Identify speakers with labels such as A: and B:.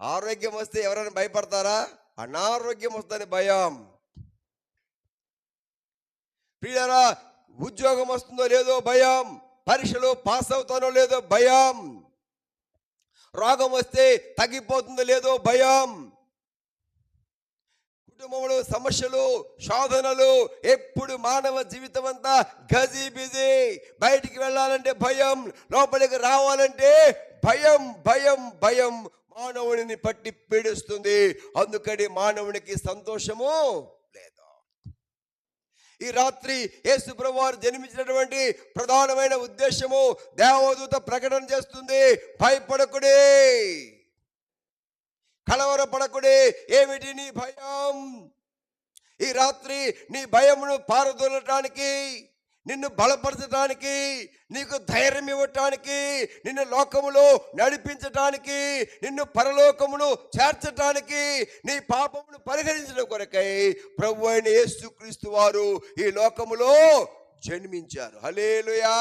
A: ఆరోగ్యం వస్తే ఎవరైనా భయపడతారా? అనారోగ్యం వస్తుందని భయం. ప్రియులారా, ఉద్యోగం వస్తుందో లేదో భయం, పరీక్షలో పాస్ అవుతానో లేదో భయం, రోగం వస్తే తగ్గిపోతుందో లేదో భయం, కుటుంబంలో సమస్యలు, శోధనలు, ఎప్పుడు మానవ జీవితం అంతా గజీ బిజీ. బయటికి వెళ్ళాలంటే భయం, లోపలికి రావాలంటే భయం, భయం, భయం మానవుడిని పట్టి పీడిస్తుంది. అందుకని మానవునికి సంతోషము లేదు. ఈ రాత్రి యేసు ప్రభువారు జన్మించినటువంటి ప్రధానమైన ఉద్దేశము దేవదూత ప్రకటన చేస్తుంది. భయపడకుడి, కలవరపడకుడి. ఏమిటి నీ భయం? ఈ రాత్రి నీ భయమును పారదోలటానికి, నిన్ను బలపరచడానికి, నీకు ధైర్యం ఇవ్వటానికి, నిన్ను లోకములో నడిపించటానికి, నిన్ను పరలోకమును చేర్చటానికి, నీ పాపమును పరిహరించడం కొరకై ప్రభు అయిన యేసుక్రీస్తు వారు ఈ లోకములో జన్మించారు. హల్లెలూయా.